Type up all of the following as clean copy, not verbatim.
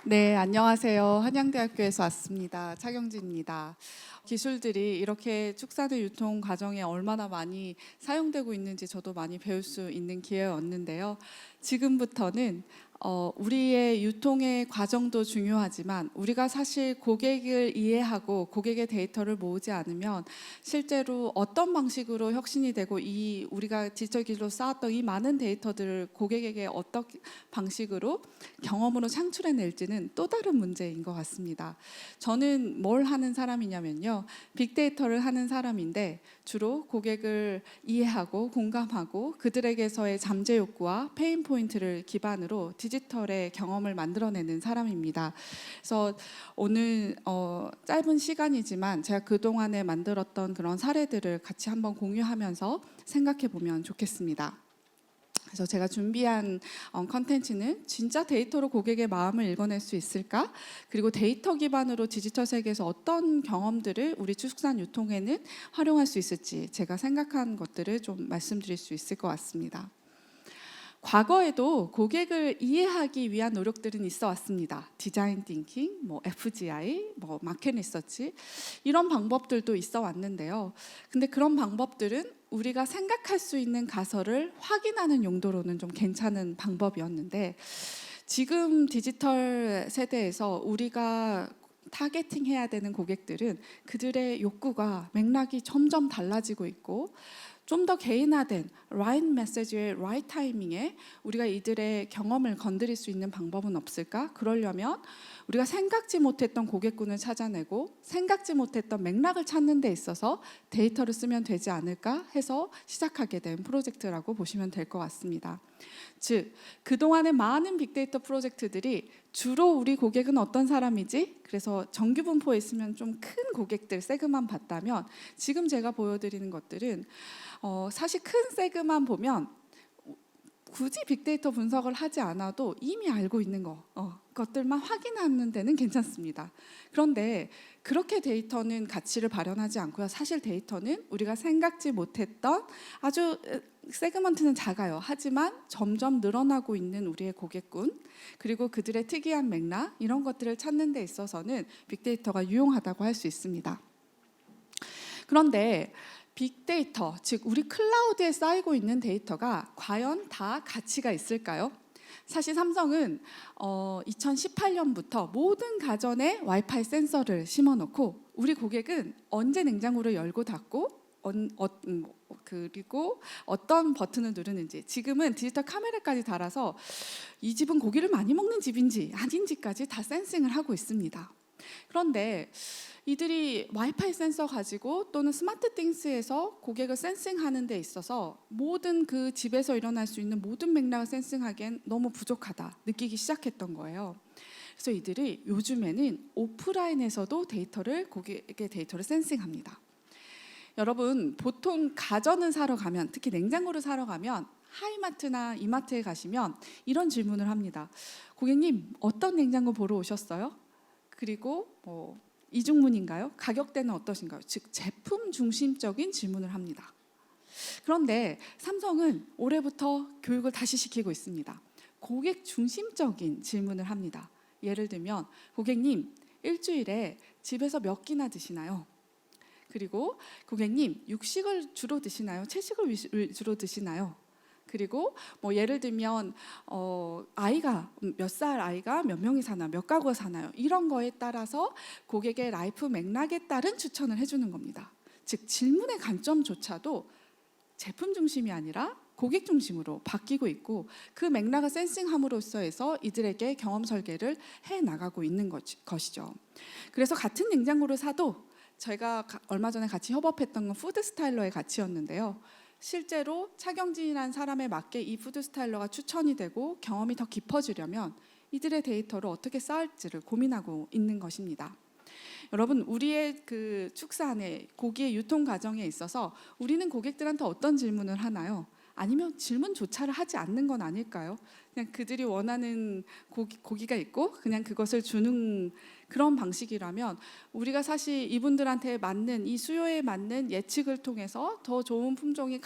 네, 안녕하세요. 한양대학교에서 왔습니다. 차경진입니다. 기술들이 이렇게 축산의 유통 과정에 얼마나 많이 사용되고 있는지 저도 많이 배울 수 있는 기회였는데요. 지금부터는 우리의 유통의 과정도 중요하지만 우리가 사실 고객을 이해하고 고객의 데이터를 모으지 않으면 실제로 어떤 방식으로 혁신이 되고 이 우리가 디지털 기술로 쌓았던 이 많은 데이터들을 고객에게 어떤 방식으로 경험으로 창출해낼지는 또 다른 문제인 것 같습니다. 저는 뭘 하는 사람이냐면요. 빅데이터를 하는 사람인데 주로 고객을 이해하고 공감하고 그들에게서의 잠재 욕구와 페인 포인트를 기반으로 디지털의 경험을 만들어내는 사람입니다. 그래서 오늘 짧은 시간이지만 제가 그동안에 만들었던 그런 사례들을 같이 한번 공유하면서 생각해 보면 좋겠습니다. 그래서 제가 준비한 컨텐츠는 진짜 데이터로 고객의 마음을 읽어낼 수 있을까? 그리고 데이터 기반으로 디지털 세계에서 어떤 경험들을 우리 축산 유통에는 활용할 수 있을지 제가 생각한 것들을 좀 말씀드릴 수 있을 것 같습니다. 과거에도 고객을 이해하기 위한 노력들은 있어 왔습니다. 디자인 띵킹, FGI, 마켓 리서치 이런 방법들도 있어 왔는데요. 근데 그런 방법들은 우리가 생각할 수 있는 가설을 확인하는 용도로는 좀 괜찮은 방법이었는데 지금 디지털 세대에서 우리가 타겟팅 해야 되는 고객들은 그들의 욕구가 맥락이 점점 달라지고 있고 좀 더 개인화된 right 메시지의 right 타이밍에 우리가 이들의 경험을 건드릴 수 있는 방법은 없을까? 그러려면 우리가 생각지 못했던 고객군을 찾아내고 생각지 못했던 맥락을 찾는 데 있어서 데이터를 쓰면 되지 않을까 해서 시작하게 된 프로젝트라고 보시면 될 것 같습니다. 즉, 그동안의 많은 빅데이터 프로젝트들이 주로 우리 고객은 어떤 사람이지? 그래서 정규 분포에 있으면 좀 큰 고객들 세그만 봤다면 지금 제가 보여드리는 것들은 사실 큰 세그만 보면 굳이 빅데이터 분석을 하지 않아도 이미 알고 있는 것들만 확인하는 데는 괜찮습니다. 그런데 그렇게 데이터는 가치를 발현하지 않고요. 사실 데이터는 우리가 생각지 못했던 아주 세그먼트는 작아요. 하지만 점점 늘어나고 있는 우리의 고객군 그리고 그들의 특이한 맥락 이런 것들을 찾는 데 있어서는 빅데이터가 유용하다고 할 수 있습니다. 그런데 빅데이터, 즉 우리 클라우드에 쌓이고 있는 데이터가 과연 다 가치가 있을까요? 사실 삼성은 2018년부터 모든 가전에 와이파이 센서를 심어놓고 우리 고객은 언제 냉장고를 열고 닫고 그리고 어떤 버튼을 누르는지 지금은 디지털 카메라까지 달아서 이 집은 고기를 많이 먹는 집인지 아닌지까지 다 센싱을 하고 있습니다. 그런데 이들이 와이파이 센서 가지고 또는 스마트 띵스에서 고객을 센싱하는 데 있어서 모든 그 집에서 일어날 수 있는 모든 맥락을 센싱하기엔 너무 부족하다 느끼기 시작했던 거예요. 그래서 이들이 요즘에는 오프라인에서도 고객의 데이터를 센싱합니다. 여러분 보통 가전을 사러 가면 특히 냉장고를 사러 가면 하이마트나 이마트에 가시면 이런 질문을 합니다. 고객님 어떤 냉장고 보러 오셨어요? 그리고 이중문인가요? 가격대는 어떠신가요? 즉 제품 중심적인 질문을 합니다. 그런데 삼성은 올해부터 교육을 다시 시키고 있습니다. 고객 중심적인 질문을 합니다. 예를 들면 고객님 일주일에 집에서 몇 끼나 드시나요? 그리고 고객님 육식을 주로 드시나요? 채식을 주로 드시나요? 그리고 예를 들면 아이가 몇 살 아이가 몇 명이 사나요? 몇 가구가 사나요? 이런 거에 따라서 고객의 라이프 맥락에 따른 추천을 해주는 겁니다. 즉 질문의 관점조차도 제품 중심이 아니라 고객 중심으로 바뀌고 있고 그 맥락을 센싱함으로써 해서 이들에게 경험 설계를 해나가고 있는 것이죠. 그래서 같은 냉장고를 사도 저희가 얼마 전에 같이 협업했던 건 푸드 스타일러의 가치였는데요. 실제로 차경진이라는 사람에 맞게 이 푸드 스타일러가 추천이 되고 경험이 더 깊어지려면 이들의 데이터를 어떻게 쌓을지를 고민하고 있는 것입니다. 여러분 우리의 그 축산의 고기의 유통 과정에 있어서 우리는 고객들한테 어떤 질문을 하나요? 아니면 질문조차를 하지 않는 건 아닐까요? 그냥 그들이 원하는 고기가 있고 그냥 그것을 주는 그런 방식이라면 우리가 사실 이분들한테 맞는 이 수요에 맞는 예측을 통해서 더 좋은 품종이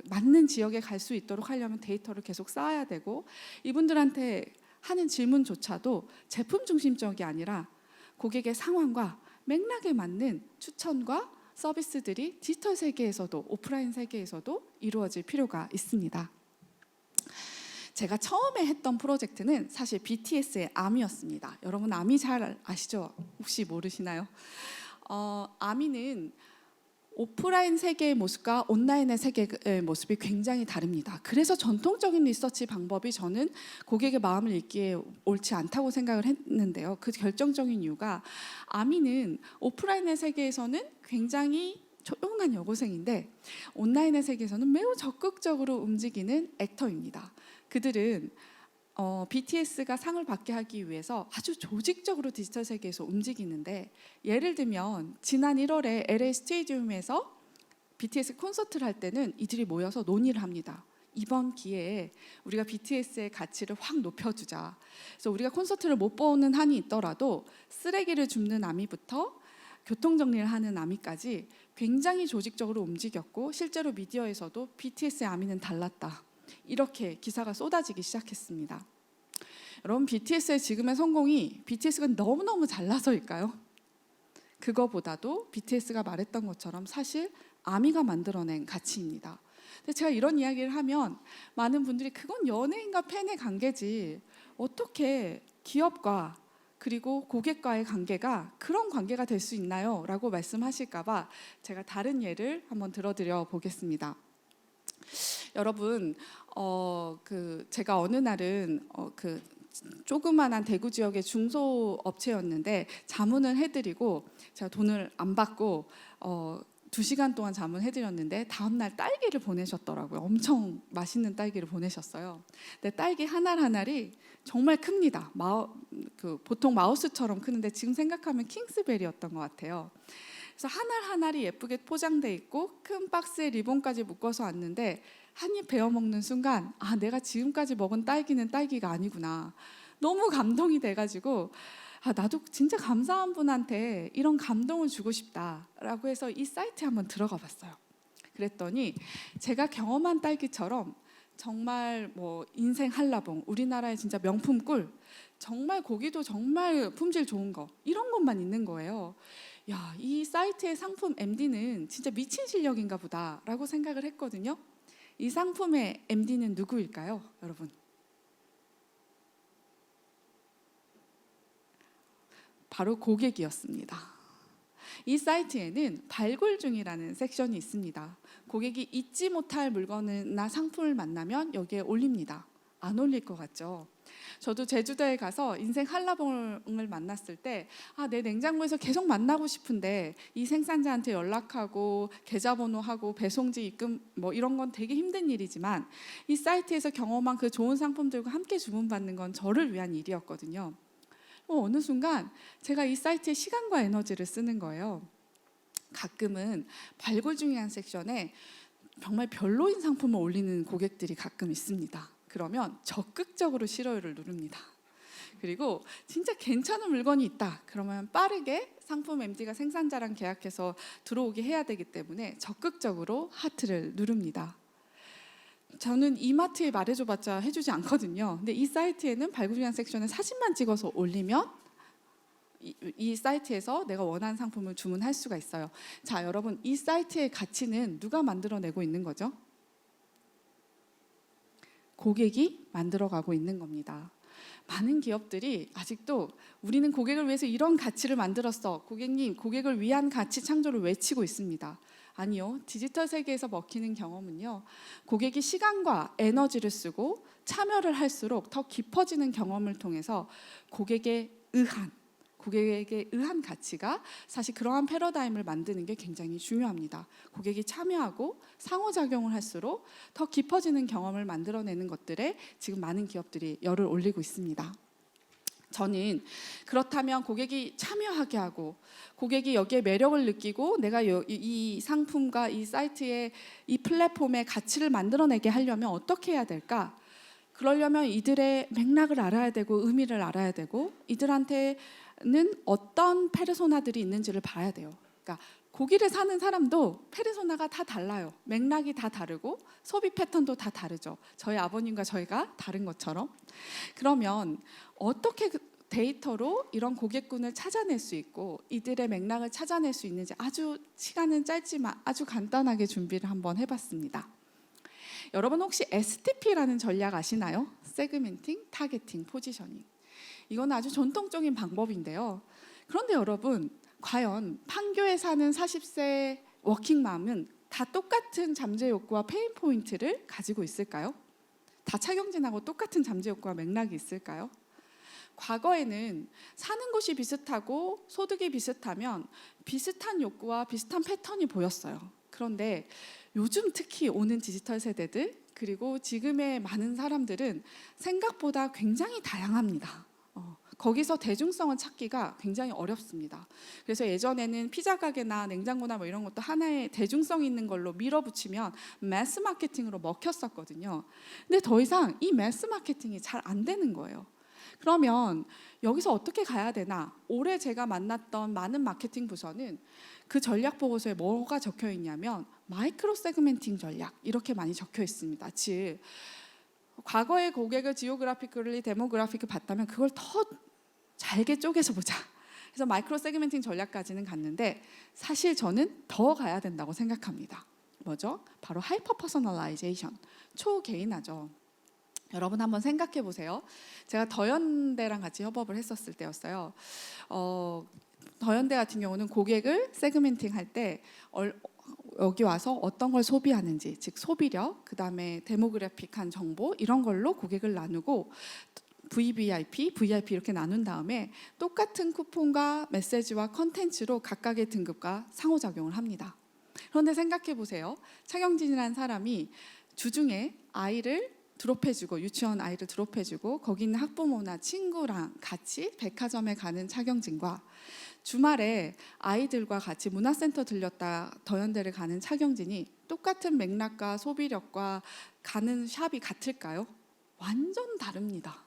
맞는 지역에 갈 수 있도록 하려면 데이터를 계속 쌓아야 되고 이분들한테 하는 질문조차도 제품 중심적이 아니라 고객의 상황과 맥락에 맞는 추천과 서비스들이 디지털 세계에서도 오프라인 세계에서도 이루어질 필요가 있습니다. 제가 처음에 했던 프로젝트는 사실 BTS의 아미였습니다. 여러분 아미 잘 아시죠? 혹시 모르시나요? 아미는 오프라인 세계의 모습과 온라인의 세계의 모습이 굉장히 다릅니다. 그래서 전통적인 리서치 방법이 저는 고객의 마음을 읽기에 옳지 않다고 생각을 했는데요. 그 결정적인 이유가 아미는 오프라인의 세계에서는 굉장히 조용한 여고생인데 온라인의 세계에서는 매우 적극적으로 움직이는 액터입니다. 그들은 BTS가 상을 받게 하기 위해서 아주 조직적으로 디지털 세계에서 움직이는데, 예를 들면 지난 1월에 LA 스테디움에서 BTS 콘서트를 할 때는 이들이 모여서 논의를 합니다. 이번 기회에 우리가 BTS의 가치를 확 높여주자. 그래서 우리가 콘서트를 못 보는 한이 있더라도 쓰레기를 줍는 아미부터 교통정리를 하는 아미까지 굉장히 조직적으로 움직였고, 실제로 미디어에서도 BTS의 아미는 달랐다, 이렇게 기사가 쏟아지기 시작했습니다. 여러분, BTS의 지금의 성공이 BTS가 너무너무 잘나서일까요? 그거보다도 BTS가 말했던 것처럼 사실 아미가 만들어낸 가치입니다. 근데 제가 이런 이야기를 하면 많은 분들이 그건 연예인과 팬의 관계지 어떻게 기업과 그리고 고객과의 관계가 그런 관계가 될 수 있나요? 라고 말씀하실까 봐 제가 다른 예를 한번 들어드려 보겠습니다. 여러분, 제가 어느 날은 조그만한 대구 지역의 중소업체였는데 자문을 해드리고 제가 돈을 안 받고 2시간 동안 자문해드렸는데 다음날 딸기를 보내셨더라고요. 엄청 맛있는 딸기를 보내셨어요. 근데 딸기 하나하나리 정말 큽니다. 보통 마우스처럼 크는데 지금 생각하면 킹스베리였던 것 같아요. 그래서 하나하나리 예쁘게 포장돼 있고 큰 박스에 리본까지 묶어서 왔는데 한 입 베어 먹는 순간 내가 지금까지 먹은 딸기는 딸기가 아니구나, 너무 감동이 돼가지고 나도 진짜 감사한 분한테 이런 감동을 주고 싶다라고 해서 이 사이트에 한번 들어가 봤어요. 그랬더니 제가 경험한 딸기처럼 정말 인생 한라봉, 우리나라의 진짜 명품 꿀, 정말 고기도 정말 품질 좋은 거, 이런 것만 있는 거예요. 야, 이 사이트의 상품 MD는 진짜 미친 실력인가 보다라고 생각을 했거든요. 이 상품의 MD는 누구일까요, 여러분? 바로 고객이었습니다. 이 사이트에는 발굴 중이라는 섹션이 있습니다. 고객이 잊지 못할 물건이나 상품을 만나면 여기에 올립니다. 안 올릴 것 같죠? 저도 제주도에 가서 인생 한라봉을 만났을 때 내 냉장고에서 계속 만나고 싶은데 이 생산자한테 연락하고 계좌번호하고 배송지 입금 이런 건 되게 힘든 일이지만 이 사이트에서 경험한 그 좋은 상품들과 함께 주문받는 건 저를 위한 일이었거든요. 어느 순간 제가 이 사이트에 시간과 에너지를 쓰는 거예요. 가끔은 발굴 중이라는 섹션에 정말 별로인 상품을 올리는 고객들이 가끔 있습니다. 그러면 적극적으로 싫어요를 누릅니다. 그리고 진짜 괜찮은 물건이 있다 그러면 빠르게 상품 MD가 생산자랑 계약해서 들어오게 해야 되기 때문에 적극적으로 하트를 누릅니다. 저는 이마트에 말해줘봤자 해주지 않거든요. 근데 이 사이트에는 발굴이라는 섹션에 사진만 찍어서 올리면 이 사이트에서 내가 원하는 상품을 주문할 수가 있어요. 자, 여러분, 이 사이트의 가치는 누가 만들어내고 있는 거죠? 고객이 만들어가고 있는 겁니다. 많은 기업들이 아직도 우리는 고객을 위해서 이런 가치를 만들었어, 고객님, 고객을 위한 가치 창조를 외치고 있습니다. 아니요, 디지털 세계에서 먹히는 경험은요, 고객이 시간과 에너지를 쓰고 참여를 할수록 더 깊어지는 경험을 통해서 고객에게 의한 가치가, 사실 그러한 패러다임을 만드는 게 굉장히 중요합니다. 고객이 참여하고 상호작용을 할수록 더 깊어지는 경험을 만들어내는 것들에 지금 많은 기업들이 열을 올리고 있습니다. 저는 그렇다면 고객이 참여하게 하고 고객이 여기에 매력을 느끼고 내가 이 상품과 이 사이트의 이 플랫폼의 가치를 만들어내게 하려면 어떻게 해야 될까? 그러려면 이들의 맥락을 알아야 되고 의미를 알아야 되고 이들한테는 어떤 페르소나들이 있는지를 봐야 돼요. 그러니까 고기를 사는 사람도 페르소나가 다 달라요. 맥락이 다 다르고 소비 패턴도 다 다르죠. 저희 아버님과 저희가 다른 것처럼. 그러면 어떻게 데이터로 이런 고객군을 찾아낼 수 있고 이들의 맥락을 찾아낼 수 있는지 아주 시간은 짧지만 아주 간단하게 준비를 한번 해봤습니다. 여러분 혹시 STP라는 전략 아시나요? 세그멘팅, 타겟팅, 포지셔닝. 이건 아주 전통적인 방법인데요. 그런데 여러분 과연 판교에 사는 40세 워킹맘은 다 똑같은 잠재 욕구와 페인 포인트를 가지고 있을까요? 다 차경진하고 똑같은 잠재 욕구와 맥락이 있을까요? 과거에는 사는 곳이 비슷하고 소득이 비슷하면 비슷한 욕구와 비슷한 패턴이 보였어요. 그런데 요즘 특히 오는 디지털 세대들 그리고 지금의 많은 사람들은 생각보다 굉장히 다양합니다. 거기서 대중성을 찾기가 굉장히 어렵습니다. 그래서 예전에는 피자 가게나 냉장고나 뭐 이런 것도 하나의 대중성 있는 걸로 밀어붙이면 매스 마케팅으로 먹혔었거든요. 근데 더 이상 이 매스 마케팅이 잘 안 되는 거예요. 그러면 여기서 어떻게 가야 되나? 올해 제가 만났던 많은 마케팅 부서는 그 전략 보고서에 뭐가 적혀 있냐면 마이크로 세그멘팅 전략 이렇게 많이 적혀 있습니다. 즉 과거의 고객을 지오그래피컬리 데모그래픽을 봤다면 그걸 더 잘게 쪼개서 보자. 그래서 마이크로 세그멘팅 전략까지는 갔는데 사실 저는 더 가야 된다고 생각합니다. 뭐죠? 바로 하이퍼 퍼서널라이제이션, 초개인화죠. 여러분 한번 생각해 보세요. 제가 더현대랑 같이 협업을 했었을 때였어요. 더현대 같은 경우는 고객을 세그멘팅 할 때 여기 와서 어떤 걸 소비하는지, 즉 소비력, 그 다음에 데모그래픽한 정보 이런 걸로 고객을 나누고 VVIP, VIP 이렇게 나눈 다음에 똑같은 쿠폰과 메시지와 컨텐츠로 각각의 등급과 상호작용을 합니다. 그런데 생각해 보세요. 차경진이라는 사람이 주중에 아이를 드롭해주고 유치원 아이를 드롭해주고 거기 있는 학부모나 친구랑 같이 백화점에 가는 차경진과 주말에 아이들과 같이 문화센터 들렸다 더현대를 가는 차경진이 똑같은 맥락과 소비력과 가는 샵이 같을까요? 완전 다릅니다.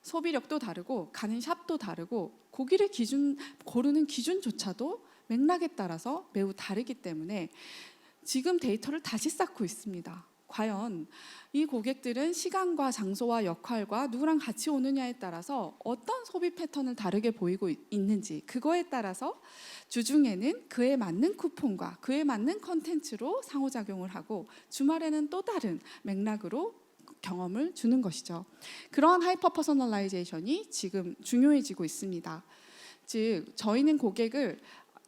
소비력도 다르고 가는 샵도 다르고 고기를 고르는 기준조차도 맥락에 따라서 매우 다르기 때문에 지금 데이터를 다시 쌓고 있습니다. 과연 이 고객들은 시간과 장소와 역할과 누구랑 같이 오느냐에 따라서 어떤 소비 패턴을 다르게 보이고 있는지 그거에 따라서 주중에는 그에 맞는 쿠폰과 그에 맞는 컨텐츠로 상호작용을 하고 주말에는 또 다른 맥락으로 경험을 주는 것이죠. 그러한 하이퍼 퍼서널라이제이션이 지금 중요해지고 있습니다. 즉 저희는 고객을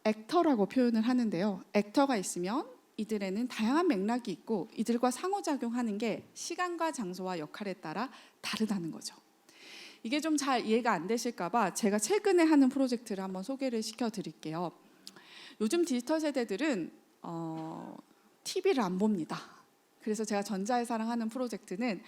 액터라고 표현을 하는데요. 액터가 있으면 이들에는 다양한 맥락이 있고 이들과 상호작용하는 게 시간과 장소와 역할에 따라 다르다는 거죠. 이게 좀 잘 이해가 안 되실까 봐 제가 최근에 하는 프로젝트를 한번 소개를 시켜드릴게요. 요즘 디지털 세대들은 TV를 안 봅니다. 그래서 제가 전자의 사랑하는 프로젝트는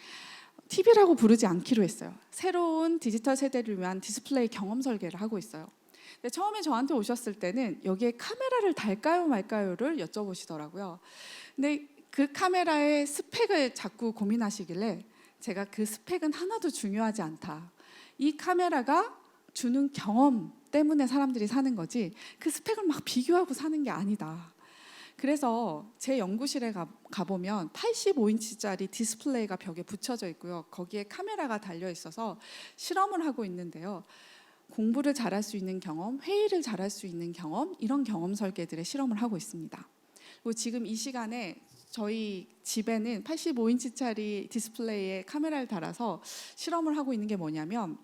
TV라고 부르지 않기로 했어요. 새로운 디지털 세대를 위한 디스플레이 경험 설계를 하고 있어요. 근데 처음에 저한테 오셨을 때는 여기에 카메라를 달까요 말까요를 여쭤보시더라고요. 근데 그 카메라의 스펙을 자꾸 고민하시길래 제가 그 스펙은 하나도 중요하지 않다. 이 카메라가 주는 경험 때문에 사람들이 사는 거지 그 스펙을 막 비교하고 사는 게 아니다. 그래서 제 연구실에 가보면 85인치짜리 디스플레이가 벽에 붙여져 있고요. 거기에 카메라가 달려 있어서 실험을 하고 있는데요. 공부를 잘할 수 있는 경험, 회의를 잘할 수 있는 경험, 이런 경험 설계들의 실험을 하고 있습니다. 그리고 지금 이 시간에 저희 집에는 85인치짜리 디스플레이에 카메라를 달아서 실험을 하고 있는 게 뭐냐면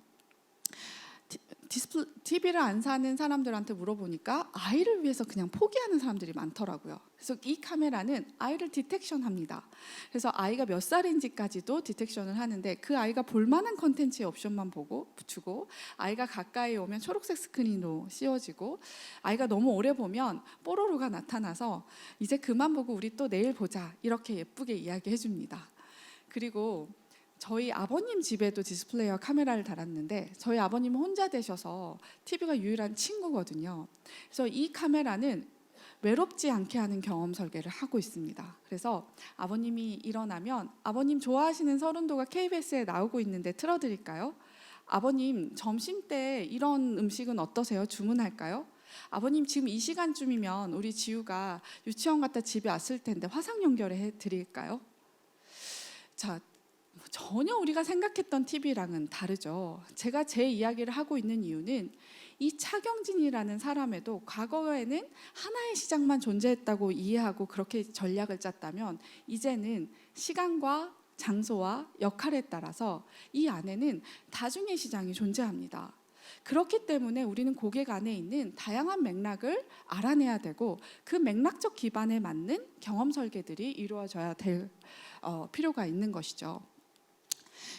TV를 안 사는 사람들한테 물어보니까 아이를 위해서 그냥 포기하는 사람들이 많더라고요. 그래서 이 카메라는 아이를 디텍션합니다. 그래서 아이가 몇 살인지까지도 디텍션을 하는데 그 아이가 볼만한 컨텐츠의 옵션만 보고 붙이고 아이가 가까이 오면 초록색 스크린으로 씌워지고 아이가 너무 오래 보면 뽀로로가 나타나서 이제 그만 보고 우리 또 내일 보자 이렇게 예쁘게 이야기해 줍니다. 그리고 저희 아버님 집에도 디스플레이와 카메라를 달았는데 저희 아버님은 혼자 되셔서 TV가 유일한 친구거든요. 그래서 이 카메라는 외롭지 않게 하는 경험 설계를 하고 있습니다. 그래서 아버님이 일어나면 아버님 좋아하시는 서른도가 KBS에 나오고 있는데 틀어드릴까요? 아버님 점심 때 이런 음식은 어떠세요? 주문할까요? 아버님 지금 이 시간쯤이면 우리 지우가 유치원 갔다 집에 왔을 텐데 화상 연결해 드릴까요? 자, 전혀 우리가 생각했던 TV랑은 다르죠. 제가 제 이야기를 하고 있는 이유는 이 차경진이라는 사람에도 과거에는 하나의 시장만 존재했다고 이해하고 그렇게 전략을 짰다면 이제는 시간과 장소와 역할에 따라서 이 안에는 다중의 시장이 존재합니다. 그렇기 때문에 우리는 고객 안에 있는 다양한 맥락을 알아내야 되고 그 맥락적 기반에 맞는 경험 설계들이 이루어져야 될 필요가 있는 것이죠.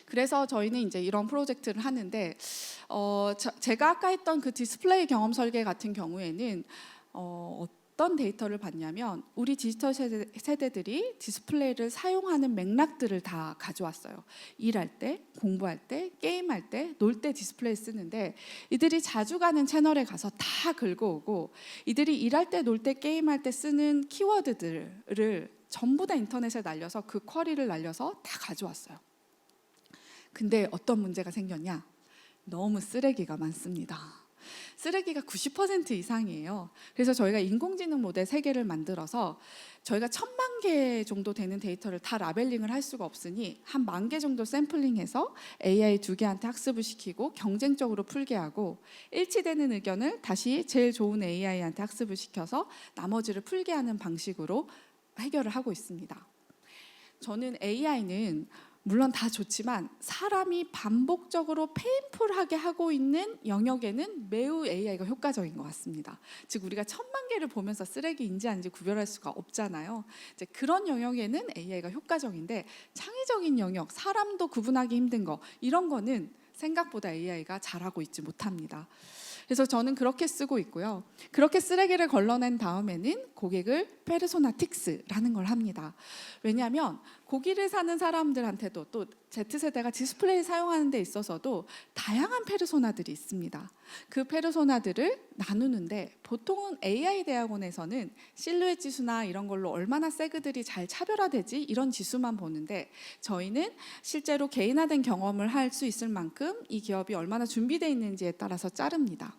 그래서 저희는 이제 이런 프로젝트를 하는데 제가 아까 했던 그 디스플레이 경험 설계 같은 경우에는 어떤 데이터를 봤냐면 우리 디지털 세대들이 디스플레이를 사용하는 맥락들을 다 가져왔어요. 일할 때, 공부할 때, 게임할 때, 놀 때 디스플레이 쓰는데 이들이 자주 가는 채널에 가서 다 긁어오고 이들이 일할 때, 놀 때, 게임할 때 쓰는 키워드들을 전부 다 인터넷에 날려서 그 쿼리를 날려서 다 가져왔어요. 근데 어떤 문제가 생겼냐? 너무 쓰레기가 많습니다. 쓰레기가 90% 이상이에요. 그래서 저희가 인공지능 모델 3개를 만들어서 저희가 1000만 개 정도 되는 데이터를 다 라벨링을 할 수가 없으니 한 10,000개 정도 샘플링해서 AI 2개한테 학습을 시키고 경쟁적으로 풀게 하고 일치되는 의견을 다시 제일 좋은 AI한테 학습을 시켜서 나머지를 풀게 하는 방식으로 해결을 하고 있습니다. 저는 AI는 물론 다 좋지만 사람이 반복적으로 페인풀하게 하고 있는 영역에는 매우 AI가 효과적인 것 같습니다. 즉 우리가 1000만 개를 보면서 쓰레기인지 아닌지 구별할 수가 없잖아요. 이제 그런 영역에는 AI가 효과적인데 창의적인 영역, 사람도 구분하기 힘든 거 이런 거는 생각보다 AI가 잘하고 있지 못합니다. 그래서 저는 그렇게 쓰고 있고요. 그렇게 쓰레기를 걸러낸 다음에는 고객을 페르소나틱스라는 걸 합니다. 왜냐하면 고기를 사는 사람들한테도 또 Z세대가 디스플레이 사용하는 데 있어서도 다양한 페르소나들이 있습니다. 그 페르소나들을 나누는데 보통은 AI 대학원에서는 실루엣 지수나 이런 걸로 얼마나 세그들이 잘 차별화되지 이런 지수만 보는데 저희는 실제로 개인화된 경험을 할 수 있을 만큼 이 기업이 얼마나 준비되어 있는지에 따라서 자릅니다.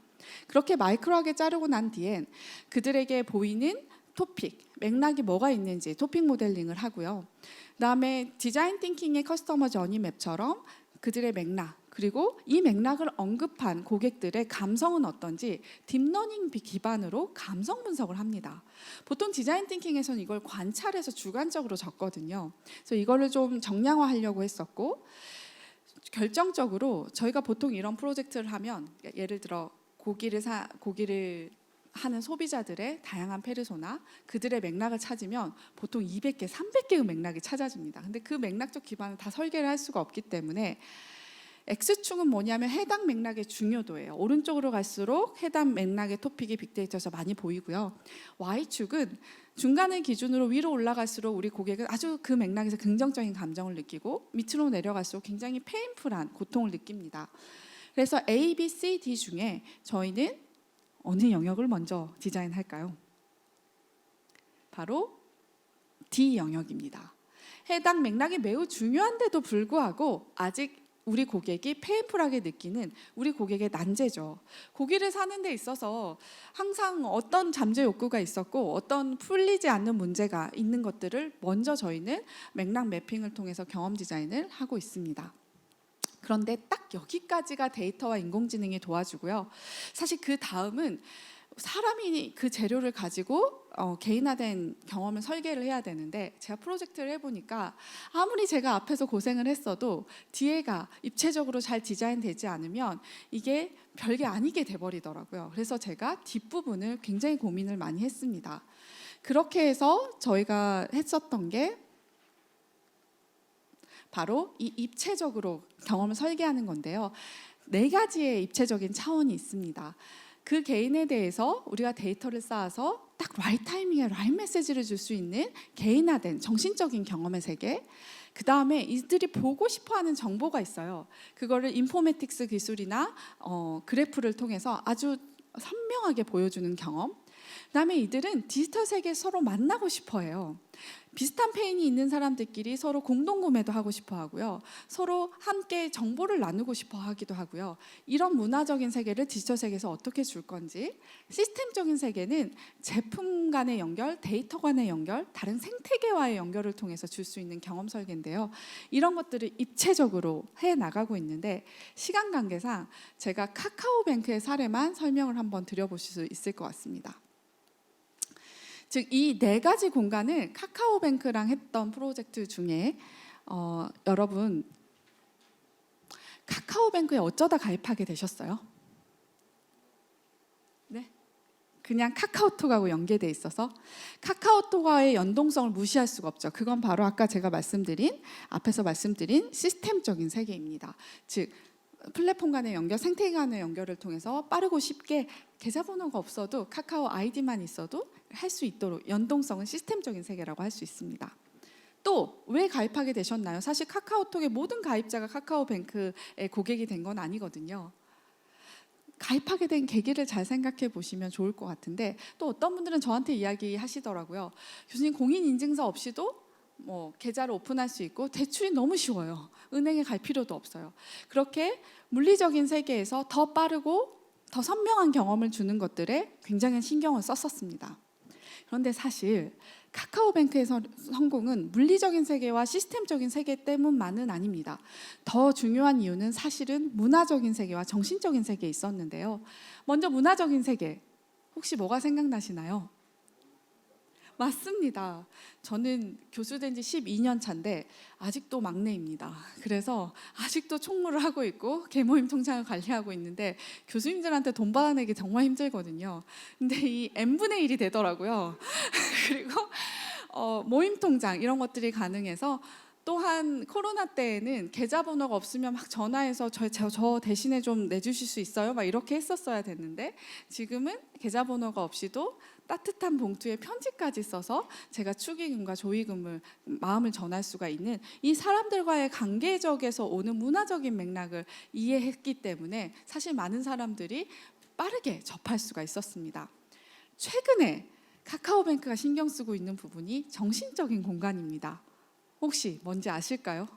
그렇게 마이크로하게 자르고 난 뒤엔 그들에게 보이는 토픽, 맥락이 뭐가 있는지 토픽 모델링을 하고요. 그다음에 디자인 띵킹의 커스터머 저니 맵처럼 그들의 맥락 그리고 이 맥락을 언급한 고객들의 감성은 어떤지 딥러닝 기반으로 감성 분석을 합니다. 보통 디자인 띵킹에서는 이걸 관찰해서 주관적으로 적거든요. 그래서 이거를 좀 정량화하려고 했었고 결정적으로 저희가 보통 이런 프로젝트를 하면 예를 들어 고기를 하는 소비자들의 다양한 페르소나, 그들의 맥락을 찾으면 보통 200개, 300개의 맥락이 찾아집니다. 근데 그 맥락적 기반을 다 설계를 할 수가 없기 때문에 X축은 뭐냐면 해당 맥락의 중요도예요. 오른쪽으로 갈수록 해당 맥락의 토픽이 빅데이터에서 많이 보이고요. Y축은 중간을 기준으로 위로 올라갈수록 우리 고객은 아주 그 맥락에서 긍정적인 감정을 느끼고 밑으로 내려갈수록 굉장히 페인풀한 고통을 느낍니다. 그래서 A, B, C, D 중에 저희는 어느 영역을 먼저 디자인할까요? 바로 D 영역입니다. 해당 맥락이 매우 중요한데도 불구하고 아직 우리 고객이 페인풀하게 느끼는 우리 고객의 난제죠. 고기를 사는 데 있어서 항상 어떤 잠재 욕구가 있었고 어떤 풀리지 않는 문제가 있는 것들을 먼저 저희는 맥락 매핑을 통해서 경험 디자인을 하고 있습니다. 그런데 딱 여기까지가 데이터와 인공지능이 도와주고요. 사실 그 다음은 사람이 그 재료를 가지고 개인화된 경험을 설계를 해야 되는데 제가 프로젝트를 해보니까 아무리 제가 앞에서 고생을 했어도 뒤에가 입체적으로 잘 디자인되지 않으면 이게 별게 아니게 돼버리더라고요. 그래서 제가 뒷부분을 굉장히 고민을 많이 했습니다. 그렇게 해서 저희가 했었던 게 바로 이 입체적으로 경험을 설계하는 건데요. 4가지의 입체적인 차원이 있습니다. 그 개인에 대해서 우리가 데이터를 쌓아서 딱 라이트 타이밍에 라이트 메시지를 줄 수 있는 개인화된 정신적인 경험의 세계. 그 다음에 이들이 보고 싶어하는 정보가 있어요. 그거를 인포메틱스 기술이나 그래프를 통해서 아주 선명하게 보여주는 경험. 그 다음에 이들은 디지털 세계에 서로 만나고 싶어해요. 비슷한 페인이 있는 사람들끼리 서로 공동 구매도 하고 싶어 하고요. 서로 함께 정보를 나누고 싶어 하기도 하고요. 이런 문화적인 세계를 디지털 세계에서 어떻게 줄 건지, 시스템적인 세계는 제품 간의 연결, 데이터 간의 연결, 다른 생태계와의 연결을 통해서 줄 수 있는 경험 설계인데요. 이런 것들을 입체적으로 해 나가고 있는데, 시간 관계상 제가 카카오뱅크의 사례만 설명을 한번 드려보실 수 있을 것 같습니다. 즉, 이 네 가지 공간을 카카오뱅크랑 했던 프로젝트 중에 여러분 카카오뱅크에 어쩌다 가입하게 되셨어요? 네? 그냥 카카오톡하고 연계돼 있어서 카카오톡과의 연동성을 무시할 수가 없죠. 그건 바로 아까 제가 앞에서 말씀드린 시스템적인 세계입니다. 즉, 플랫폼 간의 연결, 생태계 간의 연결을 통해서 빠르고 쉽게 계좌번호가 없어도 카카오 아이디만 있어도 할 수 있도록 연동성은 시스템적인 세계라고 할 수 있습니다. 또 왜 가입하게 되셨나요? 사실 카카오톡의 모든 가입자가 카카오뱅크의 고객이 된 건 아니거든요. 가입하게 된 계기를 잘 생각해 보시면 좋을 것 같은데, 또 어떤 분들은 저한테 이야기하시더라고요. 교수님, 공인인증서 없이도 계좌를 오픈할 수 있고 대출이 너무 쉬워요. 은행에 갈 필요도 없어요. 그렇게 물리적인 세계에서 더 빠르고 더 선명한 경험을 주는 것들에 굉장히 신경을 썼었습니다. 그런데 사실 카카오뱅크의 성공은 물리적인 세계와 시스템적인 세계 때문만은 아닙니다. 더 중요한 이유는 사실은 문화적인 세계와 정신적인 세계에 있었는데요. 먼저 문화적인 세계, 혹시 뭐가 생각나시나요? 맞습니다. 저는 교수된 지 12년 차인데 아직도 막내입니다. 그래서 아직도 총무를 하고 있고 개모임 통장을 관리하고 있는데 교수님들한테 돈 받아내기 정말 힘들거든요. 근데 이 n분의 1이 되더라고요. 그리고 모임 통장 이런 것들이 가능해서, 또한 코로나 때에는 계좌번호가 없으면 막 전화해서 저 대신에 좀 내주실 수 있어요? 막 이렇게 했었어야 됐는데, 지금은 계좌번호가 없이도 따뜻한 봉투에 편지까지 써서 제가 축의금과 조의금을 마음을 전할 수가 있는, 이 사람들과의 관계적에서 오는 문화적인 맥락을 이해했기 때문에 사실 많은 사람들이 빠르게 접할 수가 있었습니다. 최근에 카카오뱅크가 신경 쓰고 있는 부분이 정신적인 공간입니다. 혹시 뭔지 아실까요?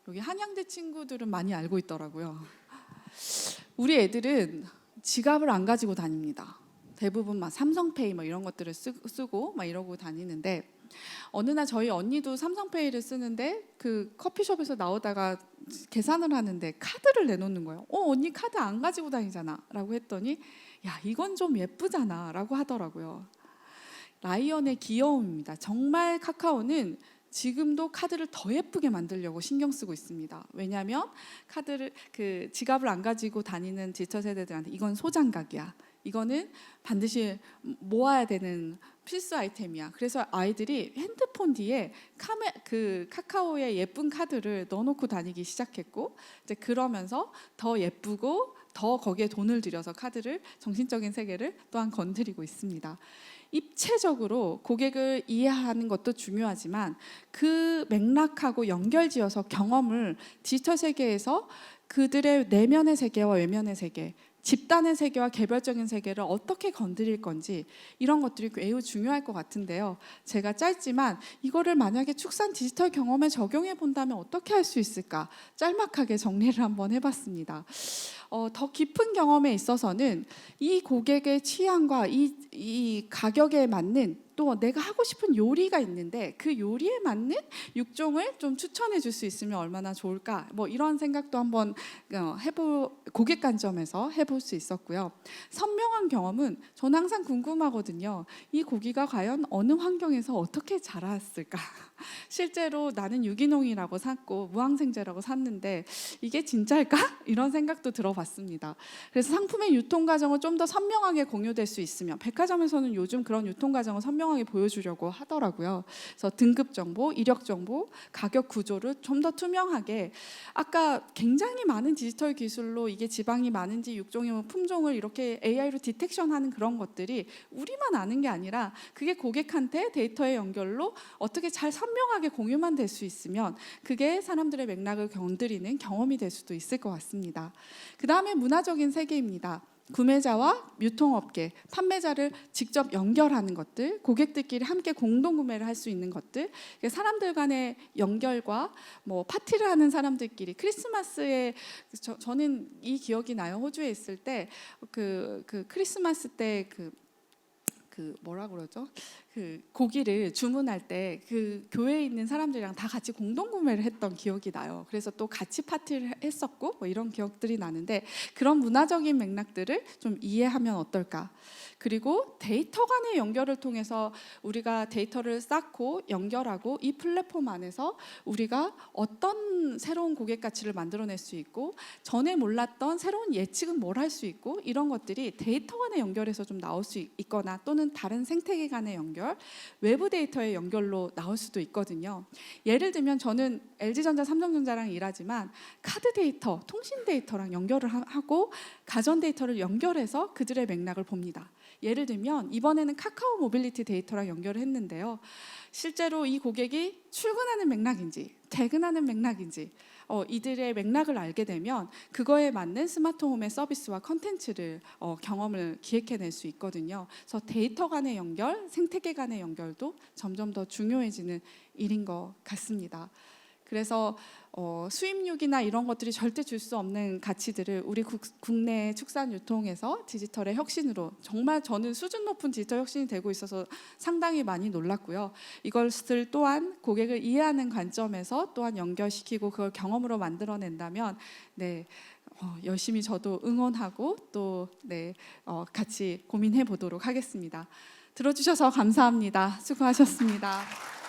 여기 한양대 친구들은 많이 알고 있더라고요. 우리 애들은 지갑을 안 가지고 다닙니다. 대부분 막 삼성페이 이런 것들을 쓰고 막 이러고 다니는데, 어느 날 저희 언니도 삼성페이를 쓰는데 그 커피숍에서 나오다가 계산을 하는데 카드를 내놓는 거예요. 언니 카드 안 가지고 다니잖아 라고 했더니, 야, 이건 좀 예쁘잖아 라고 하더라고요. 라이언의 귀여움입니다. 정말 카카오는 지금도 카드를 더 예쁘게 만들려고 신경 쓰고 있습니다. 왜냐하면 지갑을 안 가지고 다니는 디지털 세대들한테 이건 소장각이야. 이거는 반드시 모아야 되는 필수 아이템이야. 그래서 아이들이 핸드폰 뒤에 카카오의 예쁜 카드를 넣어놓고 다니기 시작했고, 이제 그러면서 더 예쁘고 더 거기에 돈을 들여서 정신적인 세계를 또한 건드리고 있습니다. 입체적으로 고객을 이해하는 것도 중요하지만 그 맥락하고 연결지어서 경험을 디지털 세계에서 그들의 내면의 세계와 외면의 세계, 집단의 세계와 개별적인 세계를 어떻게 건드릴 건지, 이런 것들이 매우 중요할 것 같은데요. 제가 짧지만 이거를 만약에 축산 디지털 경험에 적용해 본다면 어떻게 할 수 있을까, 짤막하게 정리를 한번 해봤습니다. 더 깊은 경험에 있어서는 이 고객의 취향과 이 가격에 맞는, 또 내가 하고 싶은 요리가 있는데 그 요리에 맞는 육종을 좀 추천해 줄 수 있으면 얼마나 좋을까, 이런 생각도 한번 고객 관점에서 해볼 수 있었고요. 선명한 경험은 저는 항상 궁금하거든요. 이 고기가 과연 어느 환경에서 어떻게 자랐을까? 실제로 나는 유기농이라고 샀고 무항생제라고 샀는데 이게 진짜일까? 이런 생각도 들어봤습니다. 그래서 상품의 유통 과정을 좀 더 선명하게 공유될 수 있으면, 백화점에서는 요즘 그런 유통 과정을 선명하게 보여주려고 하더라고요. 그래서 등급 정보, 이력 정보, 가격 구조를 좀 더 투명하게, 아까 굉장히 많은 디지털 기술로 이게 지방이 많은지 육종이면 품종을 이렇게 AI로 디텍션하는 그런 것들이 우리만 아는 게 아니라 그게 고객한테 데이터의 연결로 어떻게 잘 선명하게 공유만 될 수 있으면 그게 사람들의 맥락을 건드리는 경험이 될 수도 있을 것 같습니다. 그 다음에 문화적인 세계입니다. 구매자와 유통업계, 판매자를 직접 연결하는 것들, 고객들끼리 함께 공동 구매를 할 수 있는 것들, 사람들 간의 연결과 뭐 파티를 하는 사람들끼리 크리스마스에 저는 이 기억이 나요. 호주에 있을 때 그 크리스마스 때 그 뭐라 그러죠? 그 고기를 주문할 때 그 교회에 있는 사람들이랑 다 같이 공동 구매를 했던 기억이 나요. 그래서 또 같이 파티를 했었고 뭐 이런 기억들이 나는데 그런 문화적인 맥락들을 좀 이해하면 어떨까? 그리고 데이터 간의 연결을 통해서 우리가 데이터를 쌓고 연결하고 이 플랫폼 안에서 우리가 어떤 새로운 고객 가치를 만들어낼 수 있고 전에 몰랐던 새로운 예측은 뭘 할 수 있고 이런 것들이 데이터 간의 연결에서 좀 나올 수 있거나 또는 다른 생태계 간의 연결, 외부 데이터의 연결로 나올 수도 있거든요. 예를 들면 저는 LG전자, 삼성전자랑 일하지만 카드 데이터, 통신 데이터랑 연결을 하고 가전 데이터를 연결해서 그들의 맥락을 봅니다. 예를 들면 이번에는 카카오 모빌리티 데이터랑 연결을 했는데요. 실제로 이 고객이 출근하는 맥락인지 퇴근하는 맥락인지 이들의 맥락을 알게 되면 그거에 맞는 스마트홈의 서비스와 컨텐츠를 경험을 기획해낼 수 있거든요. 그래서 데이터 간의 연결, 생태계 간의 연결도 점점 더 중요해지는 일인 것 같습니다. 그래서 수입육이나 이런 것들이 절대 줄 수 없는 가치들을 우리 국내 축산 유통에서 디지털의 혁신으로 정말 저는 수준 높은 디지털 혁신이 되고 있어서 상당히 많이 놀랐고요. 이것을 또한 고객을 이해하는 관점에서 또한 연결시키고 그걸 경험으로 만들어낸다면 열심히 저도 응원하고 또 같이 고민해 보도록 하겠습니다. 들어주셔서 감사합니다. 수고하셨습니다.